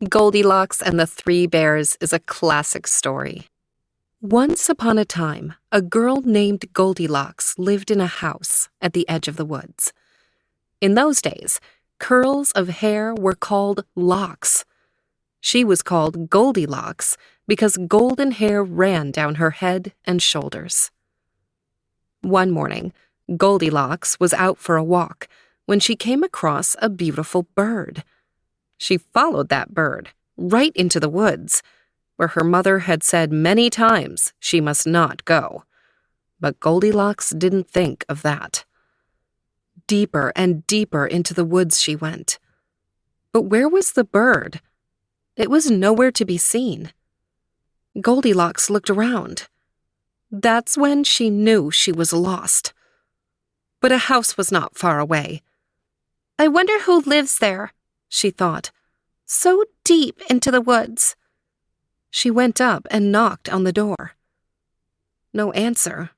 Goldilocks and the Three Bears is a classic story. Once upon a time, a girl named Goldilocks lived in a house at the edge of the woods. In those days, curls of hair were called locks. She was called Goldilocks because golden hair ran down her head and shoulders. One morning, Goldilocks was out for a walk when she came across a beautiful bird. She followed that bird right into the woods, where her mother had said many times she must not go. But Goldilocks didn't think of that. Deeper and deeper into the woods she went. But where was the bird? It was nowhere to be seen. Goldilocks looked around. That's when she knew she was lost. But a house was not far away. "I wonder who lives there," she thought, "so deep into the woods." She went up and knocked on the door. No answer.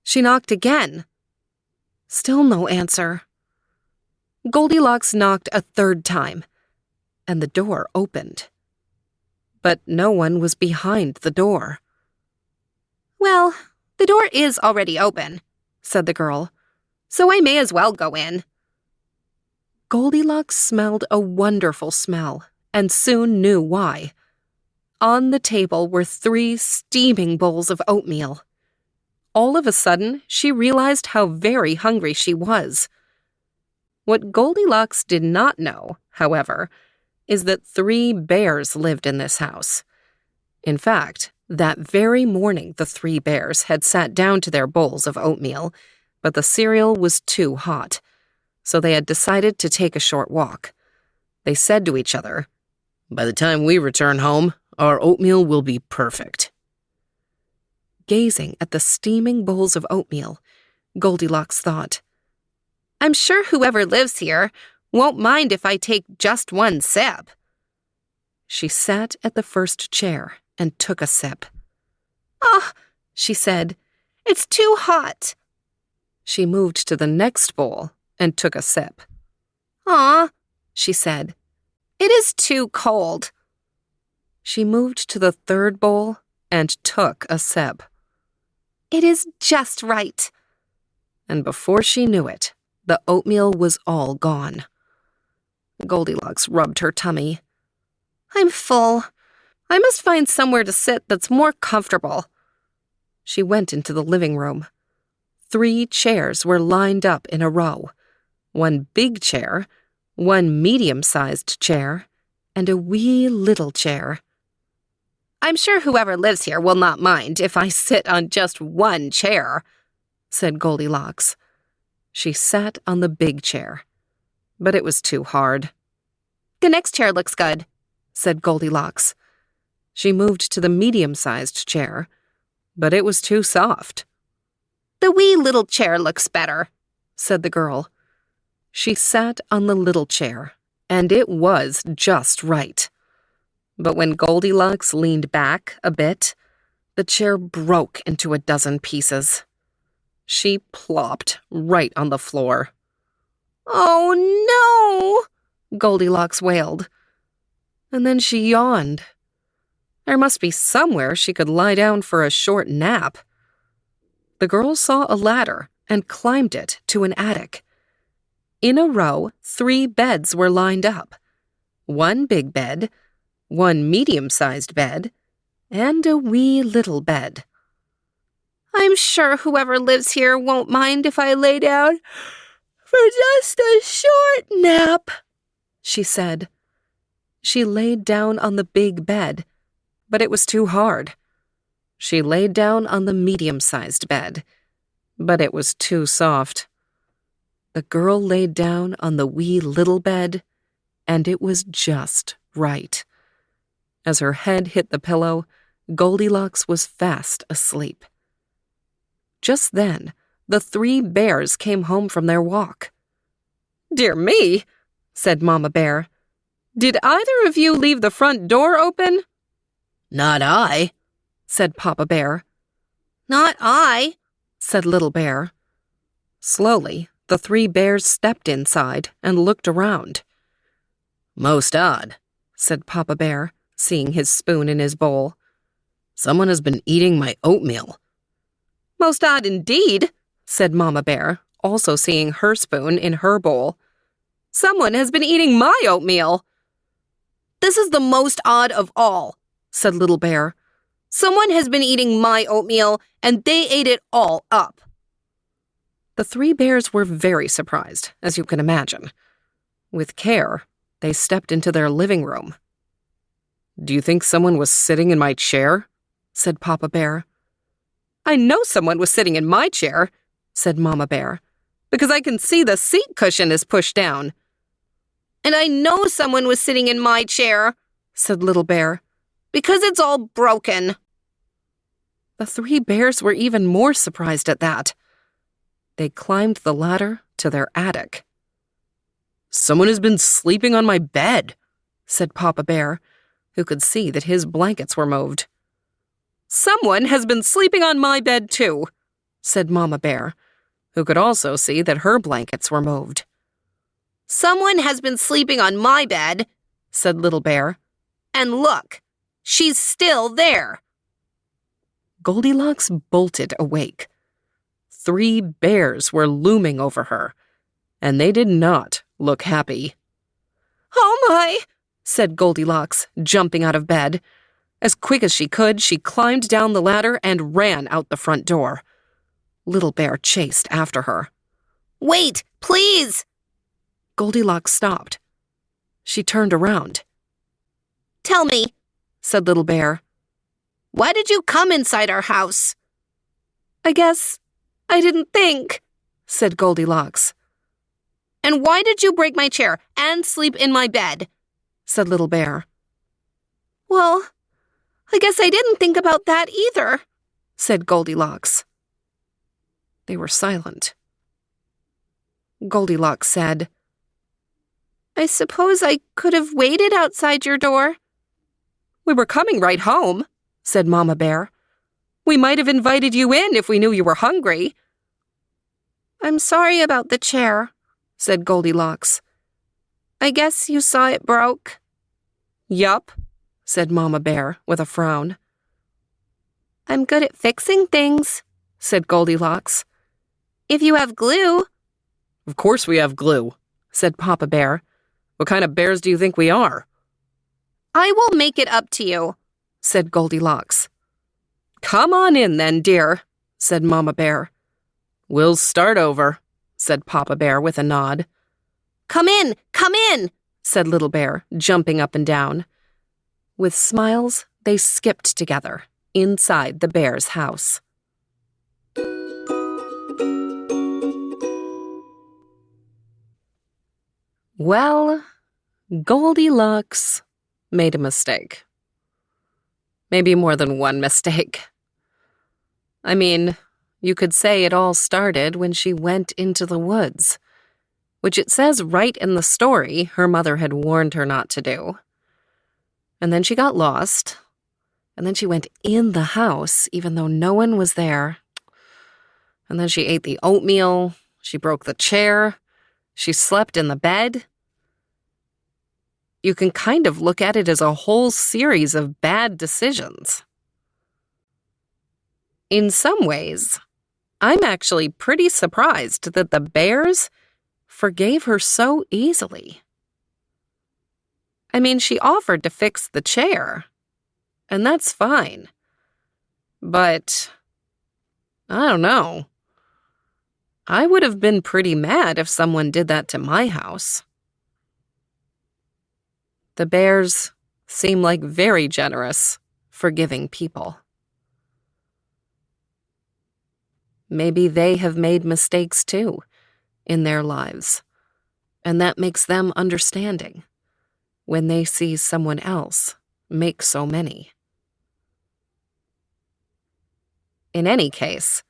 She knocked again. Still no answer. Goldilocks knocked a third time, and the door opened. But no one was behind the door. "Well, the door is already open," said the girl, "so I may as well go in." Goldilocks smelled a wonderful smell and soon knew why. On the table were 3 steaming bowls of oatmeal. All of a sudden, she realized how very hungry she was. What Goldilocks did not know, however, is that 3 bears lived in this house. In fact, that very morning the 3 bears had sat down to their bowls of oatmeal, but the cereal was too hot, so they had decided to take a short walk. They said to each other, "By the time we return home, our oatmeal will be perfect." Gazing at the steaming bowls of oatmeal, Goldilocks thought, "I'm sure whoever lives here won't mind if I take just one sip." She sat at the first chair and took a sip. "Ah," she said, "it's too hot." She moved to the next bowl and took a sip. "Ah," she said, "it is too cold." She moved to the third bowl and took a sip. "It is just right." And before she knew it, the oatmeal was all gone. Goldilocks rubbed her tummy. "I'm full. I must find somewhere to sit that's more comfortable." She went into the living room. 3 chairs were lined up in a row. 1 big chair, 1 medium-sized chair, and a wee little chair. "I'm sure whoever lives here will not mind if I sit on just 1 chair," said Goldilocks. She sat on the big chair, but it was too hard. "The next chair looks good," said Goldilocks. She moved to the medium-sized chair, but it was too soft. "The wee little chair looks better," said the girl. She sat on the little chair, and it was just right. But when Goldilocks leaned back a bit, the chair broke into a dozen pieces. She plopped right on the floor. "Oh, no!" Goldilocks wailed. And then she yawned. There must be somewhere she could lie down for a short nap. The girl saw a ladder and climbed it to an attic. In a row, 3 beds were lined up. 1 big bed, 1 medium-sized bed, and a wee little bed. "I'm sure whoever lives here won't mind if I lay down for just a short nap," she said. She laid down on the big bed, but it was too hard. She laid down on the medium-sized bed, but it was too soft. The girl laid down on the wee little bed, and it was just right. As her head hit the pillow, Goldilocks was fast asleep. Just then, the 3 bears came home from their walk. "Dear me," said Mama Bear, "did either of you leave the front door open?" "Not I," said Papa Bear. "Not I," said Little Bear. Slowly, the 3 bears stepped inside and looked around. "Most odd," said Papa Bear, seeing his spoon in his bowl. "Someone has been eating my oatmeal." "Most odd indeed," said Mama Bear, also seeing her spoon in her bowl. "Someone has been eating my oatmeal." "This is the most odd of all," said Little Bear. "Someone has been eating my oatmeal, and they ate it all up." The three bears were very surprised, as you can imagine. With care, they stepped into their living room. "Do you think someone was sitting in my chair?" said Papa Bear. "I know someone was sitting in my chair," said Mama Bear, "because I can see the seat cushion is pushed down." "And I know someone was sitting in my chair," said Little Bear, "because it's all broken." The three bears were even more surprised at that. They climbed the ladder to their attic. "Someone has been sleeping on my bed," said Papa Bear, who could see that his blankets were moved. "Someone has been sleeping on my bed too," said Mama Bear, who could also see that her blankets were moved. "Someone has been sleeping on my bed," said Little Bear. "And look, she's still there." Goldilocks bolted awake. Three bears were looming over her, and they did not look happy. "Oh my!" said Goldilocks, jumping out of bed. As quick as she could, she climbed down the ladder and ran out the front door. Little Bear chased after her. "Wait, please!" Goldilocks stopped. She turned around. "Tell me," said Little Bear, "why did you come inside our house?" "I guess I didn't think," said Goldilocks. "And why did you break my chair and sleep in my bed?" said Little Bear. "Well, I guess I didn't think about that either," said Goldilocks. They were silent. Goldilocks said, "I suppose I could have waited outside your door." "We were coming right home," said Mama Bear. "We might have invited you in if we knew you were hungry." "I'm sorry about the chair," said Goldilocks. "I guess you saw it broke." "Yup," said Mama Bear with a frown. "I'm good at fixing things," said Goldilocks. "If you have glue." "Of course we have glue," said Papa Bear. "What kind of bears do you think we are?" "I will make it up to you," said Goldilocks. "Come on in then, dear," said Mama Bear. "We'll start over," said Papa Bear with a nod. Come in, said Little Bear, jumping up and down. With smiles, they skipped together inside the bear's house. Well, Goldilocks made a mistake. Maybe more than one mistake. I mean, you could say it all started when she went into the woods, which it says right in the story her mother had warned her not to do. And then she got lost, and then she went in the house even though no one was there. And then she ate the oatmeal, she broke the chair, she slept in the bed. You can kind of look at it as a whole series of bad decisions. In some ways, I'm actually pretty surprised that the bears forgave her so easily. I mean, she offered to fix the chair, and that's fine. But, I don't know. I would have been pretty mad if someone did that to my house. The bears seem like very generous, forgiving people. Maybe they have made mistakes too in their lives, and that makes them understanding when they see someone else make so many. In any case,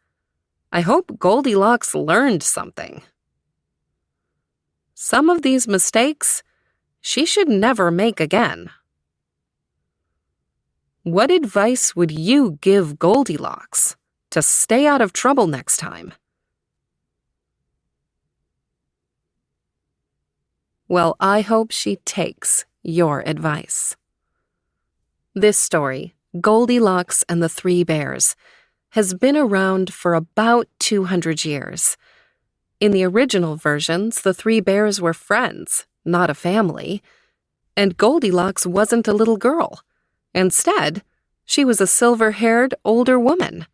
I hope Goldilocks learned something. Some of these mistakes she should never make again. What advice would you give Goldilocks to stay out of trouble next time? Well, I hope she takes your advice. This story, Goldilocks and the Three Bears, has been around for about 200 years. In the original versions, the three bears were friends, not a family, and Goldilocks wasn't a little girl. Instead, she was a silver-haired older woman.